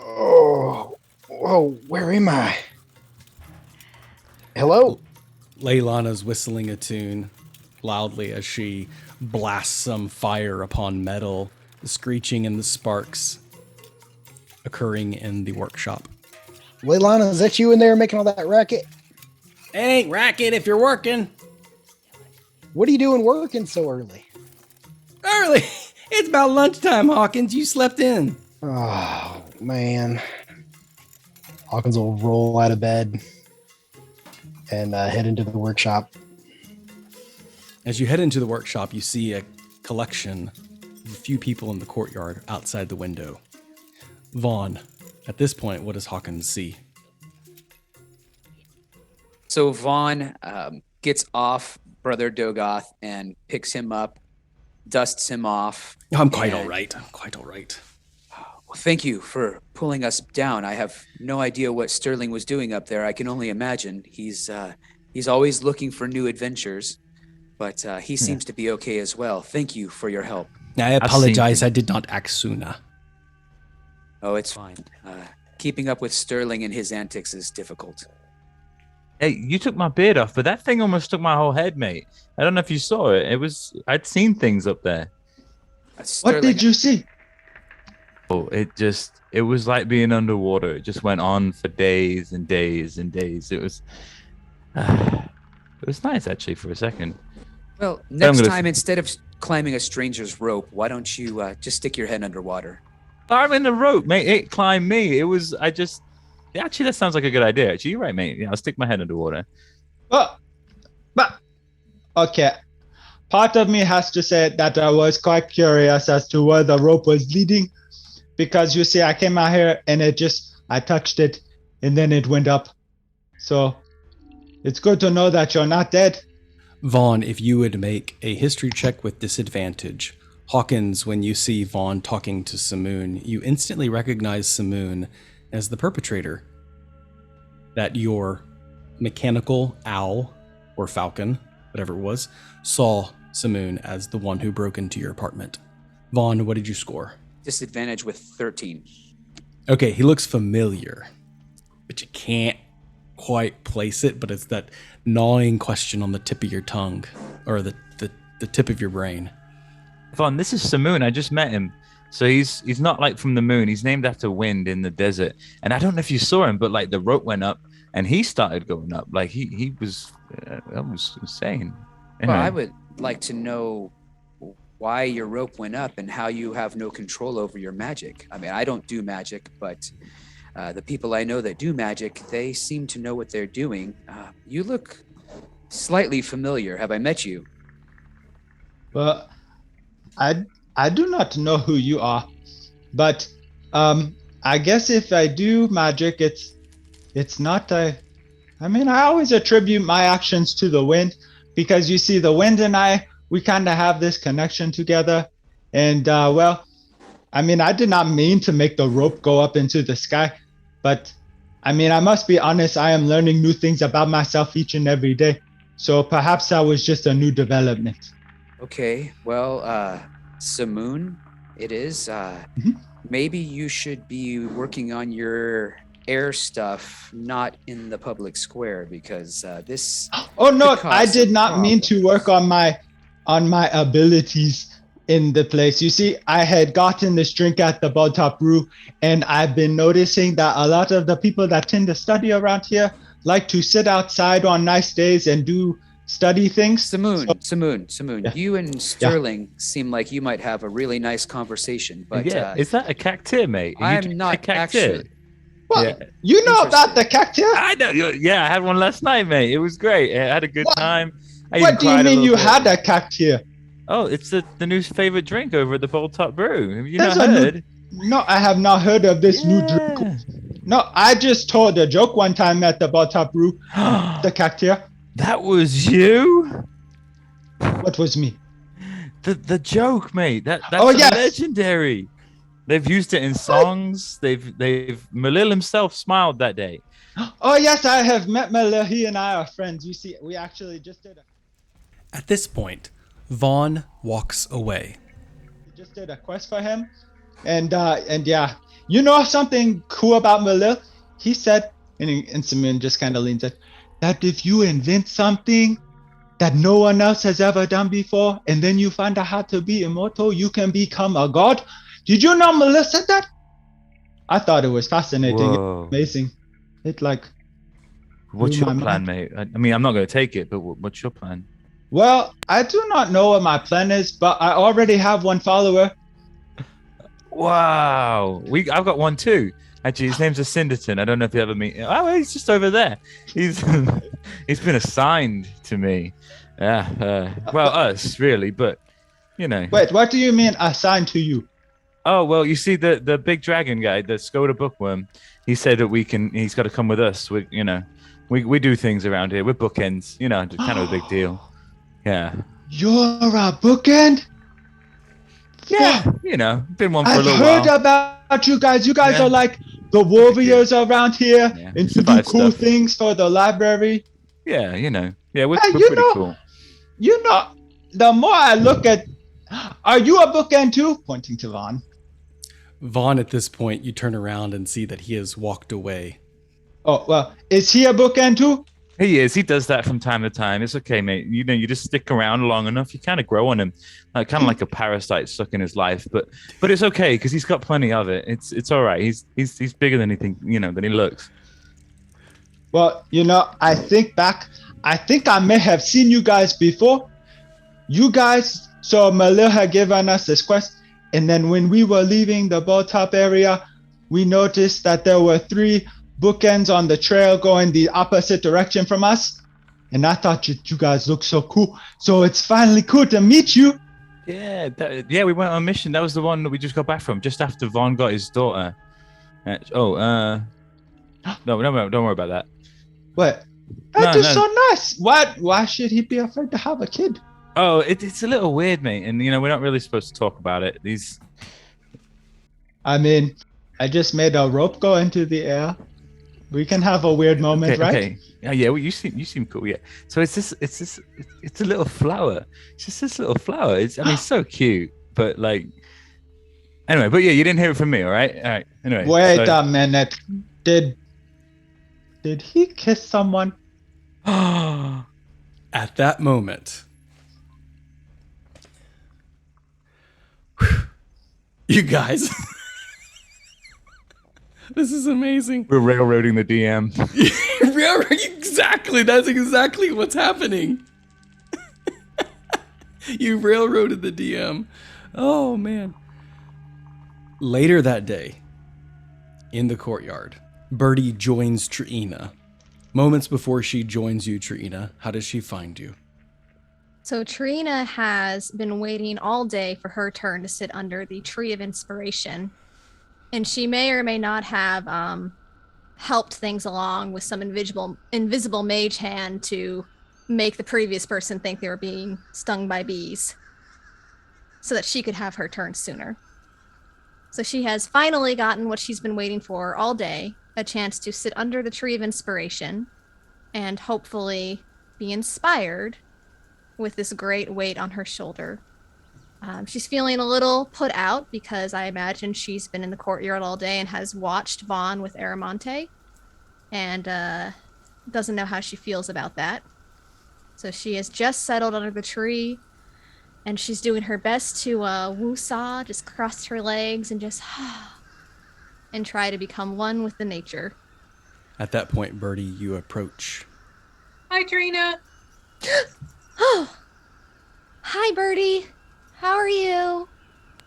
Oh, whoa, where am I? Hello? Leilana's whistling a tune loudly as she blasts some fire upon metal, the screeching and the sparks occurring in the workshop. Leilana, is that you in there making all that racket? It ain't racket if you're working. What are you doing working so early? Early? It's about lunchtime, Hawkins. You slept in. Oh, man. Hawkins will roll out of bed and head into the workshop. As you head into the workshop, you see a collection of a few people in the courtyard outside the window. Vaughn, at this point, what does Hawkins see? So Vaughn gets off Brother Dogoth and picks him up, dusts him off. I'm quite all right. Well, thank you for pulling us down. I have no idea what Sterling was doing up there. I can only imagine. He's always looking for new adventures, but he seems to be okay as well. Thank you for your help. I apologize. I did not act sooner. Oh, it's fine. Keeping up with Sterling and his antics is difficult. Hey, you took my beard off, but that thing almost took my whole head, mate. I don't know if you saw it. I'd seen things up there. What did you see? Oh, it was like being underwater. It just went on for days and days and days. It was nice actually for a second. Well, next time, instead of climbing a stranger's rope, why don't you just stick your head underwater? I'm in the rope, mate. It climbed me. Actually, that sounds like a good idea. Actually, you're right, mate. Yeah, I'll stick my head underwater. But okay. Part of me has to say that I was quite curious as to where the rope was leading, because you see, I came out here and I touched it, and then it went up. So it's good to know that you're not dead. Vaughn, if you would make a history check with disadvantage, Hawkins, when you see Vaughn talking to Samoon, you instantly recognize Samoon as the perpetrator. That your mechanical owl or falcon, whatever it was, saw Samoon as the one who broke into your apartment. Vaughn, what did you score? Disadvantage with 13. Okay, he looks familiar, but you can't quite place it, but it's that gnawing question on the tip of your tongue, or the tip of your brain. Vaughn, this is Samoon. I just met him. So he's not like from the moon. He's named after wind in the desert. And I don't know if you saw him, but like the rope went up and he started going up. Like he was, that was insane. Well, I would like to know why your rope went up and how you have no control over your magic. I mean, I don't do magic, but the people I know that do magic, they seem to know what they're doing. You look slightly familiar. Have I met you? Well, I do not know who you are, but I guess if I do magic, it's not I mean, I always attribute my actions to the wind, because you see, the wind and we kind of have this connection together. And well, I mean, I did not mean to make the rope go up into the sky, but I mean, I must be honest, I am learning new things about myself each and every day. So perhaps that was just a new development. Okay, well, Samoon, it is. Maybe you should be working on your air stuff, not in the public square, because this. Oh no, could I cause did some not mean to work on my abilities in the place. You see, I had gotten this drink at the Balltop Brew, and I've been noticing that a lot of the people that tend to study around here like to sit outside on nice days and do study things. Samoon. Yeah. You and Sterling seem like you might have a really nice conversation, but yeah, is that a cactus, mate? Are you I'm drinking not a cactus? actually. Well, Yeah. you know about the cactus? I know. Yeah, I had one last night, mate. It was great. I had a good time. I even What do you cried a mean little you bit. had a cactus? Oh, it's the new favorite drink over at the Bold Top Brew. Have you There's not a new- heard? No, I have not heard of this new drink. Yeah. No, I just told a joke one time at the Balltop Brew. The cactus. That was you? What was me? The joke, mate. That's Oh, yes. legendary. They've used it in songs. They've Malil himself smiled that day. Oh yes, I have met Mela. He and I are friends. You see, we actually just did At this point, Vaughn walks away. a quest for him, and yeah, you know something cool about Malil? He said, and Samoon just kind of leans in, that if you invent something that no one else has ever done before, and then you find out how to be immortal, you can become a god. Did you know Malil said that? I thought it was fascinating. Whoa. Amazing. It like. What's blew your my plan, mind. mate? I mean, I'm not going to take it, but what's your plan? Well, I do not know what my plan is, but I already have one follower. Wow. I've got one too. Actually, his name's Asyndeton. I don't know if you ever meet him. Oh, he's just over there. He's been assigned to me. Yeah. Well, us really, but you know. Wait, what do you mean assigned to you? Oh well, you see the big dragon guy, the Skoda bookworm. He said that he's got to come with us. We do things around here. We're bookends. You know, kind of a big deal. Yeah. You're a bookend? Yeah. Fuck. You know, been one for a I've little heard while. about you guys. You guys Yeah. are like the warriors around here, Yeah, and you do survive cool stuff. things for the library. Yeah, you know. Yeah, we're Hey, pretty you know- cool. You know, the more I look at, are you a bookend too? Pointing to Vaughn. Vaughn, at this point, you turn around and see that he has walked away. Oh, well, is he a bookend too? He is. He does that from time to time. It's okay, mate. You know, you just stick around long enough, you kind of grow on him, kind of like a parasite stuck in his life. But it's okay because he's got plenty of it. It's all right. He's bigger than anything, than he looks. Well, you know, I think I may have seen you guys before. You guys, so Malil had given us this quest, and then when we were leaving the Balltop area, we noticed that there were 3 bookends on the trail going the opposite direction from us. And I thought you guys look so cool. So it's finally cool to meet you. Yeah, we went on a mission. That was the one that we just got back from, just after Vaughn got his daughter. No, don't worry about that. What? No, That is no. so nice. Why should he be afraid to have a kid? Oh, it's a little weird, mate. And, we're not really supposed to talk about it. I mean, I just made a rope go into the air. We can have a weird moment, Okay, right? okay. Yeah. Well, you seem cool. Yeah. So it's a little flower. It's just this little flower. It's so cute. But anyway. But yeah, you didn't hear it from me. All right. All right. Anyway. Wait a minute. Did he kiss someone? At that moment, you guys, this is amazing. We're railroading the DM. Exactly. That's exactly what's happening. You railroaded the DM. Oh, man. Later that day, in the courtyard, Bertie joins Tryina. Moments before she joins you, Tryina, how does she find you? So Tryina has been waiting all day for her turn to sit under the Tree of Inspiration. And she may or may not have helped things along with some invisible mage hand to make the previous person think they were being stung by bees so that she could have her turn sooner. So she has finally gotten what she's been waiting for all day, a chance to sit under the Tree of Inspiration and hopefully be inspired with this great weight on her shoulder. She's feeling a little put out because I imagine she's been in the courtyard all day and has watched Vaughn with Aramonte and doesn't know how she feels about that. So she has just settled under the tree and she's doing her best to woo-saw, just cross her legs and just and try to become one with the nature. At that point, Bertie, you approach. Hi, Tryina. Oh, hi, Bertie. How are you?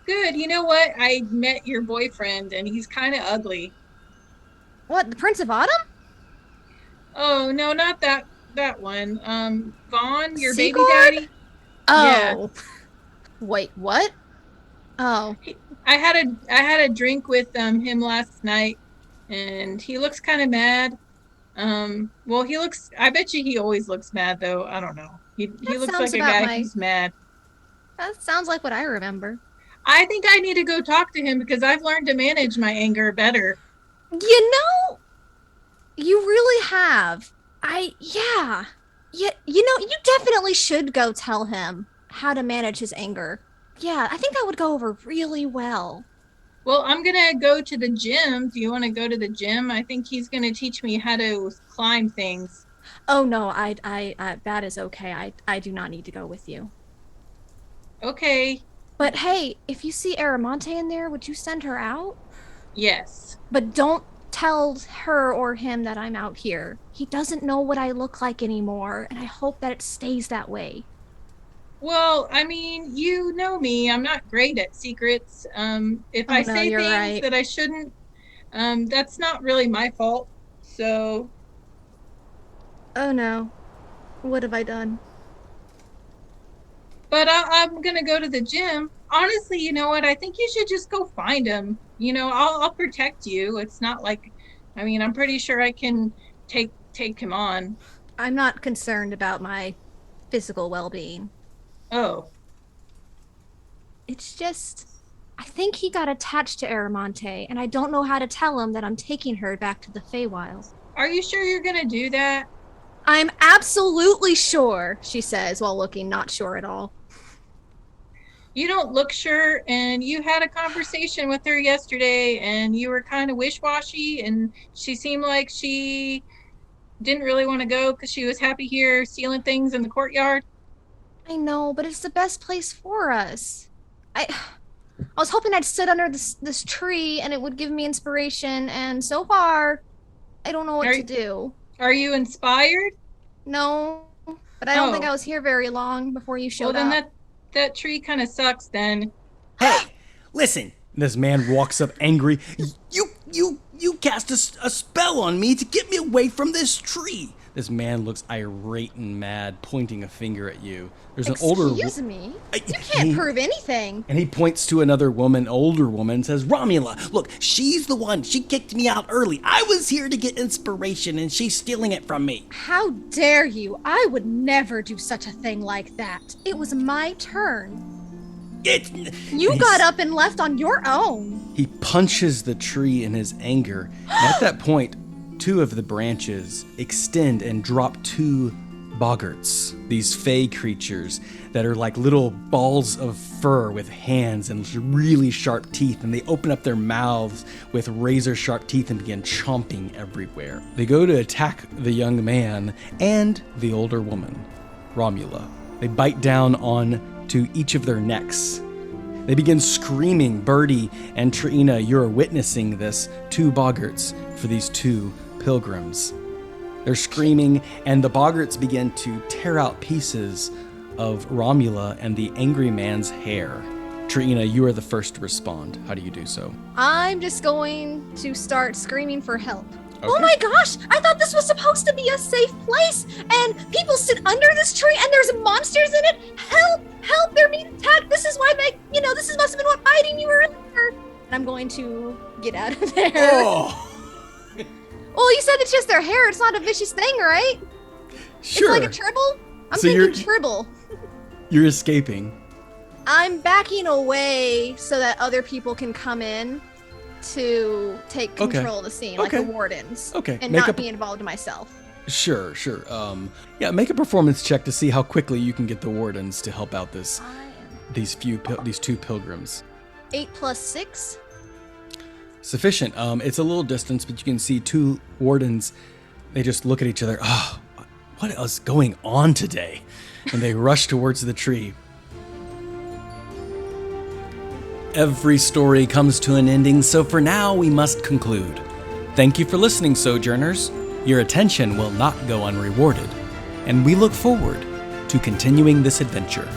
Good. You know what? I met your boyfriend, and he's kind of ugly. What, the Prince of Autumn? Oh, no, not that one. Vaughn, your baby Seaguard? daddy. Oh. Yeah. Wait, what? Oh. I had a drink with him last night, and he looks kind of mad. Well, I bet you he always looks mad, though. I don't know. He looks like a guy who's mad. That sounds like what I remember. I think I need to go talk to him because I've learned to manage my anger better. You know, you really have. Yeah, you definitely should go tell him how to manage his anger. Yeah, I think that would go over really well. Well, I'm going to go to the gym. Do you want to go to the gym? I think he's going to teach me how to climb things. Oh, no, I that is okay. I do not need to go with you. Okay. But hey, if you see Aramonte in there, would you send her out? Yes. But don't tell her or him that I'm out here. He doesn't know what I look like anymore, and I hope that it stays that way. Well, I mean, you know me. I'm not great at secrets. If I say things that I shouldn't, that's not really my fault. So. Oh no. What have I done? But I'm going to go to the gym. Honestly, you know what? I think you should just go find him. I'll protect you. It's not like, I'm pretty sure I can take him on. I'm not concerned about my physical well-being. Oh. It's just, I think he got attached to Aramonte, and I don't know how to tell him that I'm taking her back to the Feywild. Are you sure you're going to do that? I'm absolutely sure, she says, while looking not sure at all. You don't look sure, and you had a conversation with her yesterday, and you were kind of wish-washy, and she seemed like she didn't really want to go because she was happy here stealing things in the courtyard. I know, but it's the best place for us. I was hoping I'd sit under this tree, and it would give me inspiration, and so far, I don't know what to do. Are you inspired? No, but I don't think I was here very long before you showed up. Well, then that tree kind of sucks then. Hey, listen. This man walks up angry. You cast a spell on me to get me away from this tree. This man looks irate and mad, pointing a finger at you. There's an older Excuse me? You can't prove anything. And he points to another woman, older woman, and says, Romula, look, she's the one. She kicked me out early. I was here to get inspiration, and she's stealing it from me. How dare you? I would never do such a thing like that. It was my turn. You got up and left on your own. He punches the tree in his anger. And at that point, 2 of the branches extend and drop 2 boggarts, these fey creatures that are like little balls of fur with hands and really sharp teeth, and they open up their mouths with razor sharp teeth and begin chomping everywhere. They go to attack the young man and the older woman, Romula. They bite down on to each of their necks. They begin screaming. Bertie and Tryina, you're witnessing this. 2 boggarts for these 2 pilgrims. They're screaming, and the boggarts begin to tear out pieces of Romula and the angry man's hair. Tryina, you are the first to respond. How do you do so? I'm just going to start screaming for help. Okay. Oh my gosh, I thought this was supposed to be a safe place, and people sit under this tree, and there's monsters in it. Help, they're being attacked. This is why this must have been what biting you earlier. And I'm going to get out of there. Oh! Well, you said it's just their hair. It's not a vicious thing, right? Sure. It's like a tribble? I'm So thinking tribble. You're escaping. I'm backing away so that other people can come in to take control of the scene, like the wardens. Okay. And not be involved myself. Sure. Make a performance check to see how quickly you can get the wardens to help out these 2 pilgrims. 8 + 6. Sufficient. It's a little distance, but you can see 2 wardens. They just look at each other. Oh, what is going on today? And they rush towards the tree. Every story comes to an ending, so for now we must conclude. Thank you for listening, Sojourners. Your attention will not go unrewarded, and we look forward to continuing this adventure.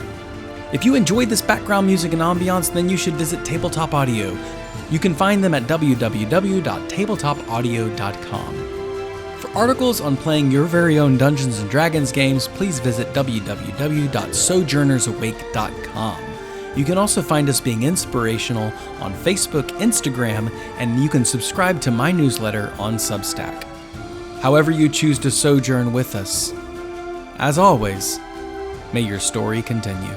If you enjoyed this background music and ambiance, then you should visit Tabletop Audio. You can find them at www.tabletopaudio.com. For articles on playing your very own Dungeons & Dragons games, please visit www.sojournersawake.com. You can also find us being inspirational on Facebook, Instagram, and you can subscribe to my newsletter on Substack. However you choose to sojourn with us, as always, may your story continue.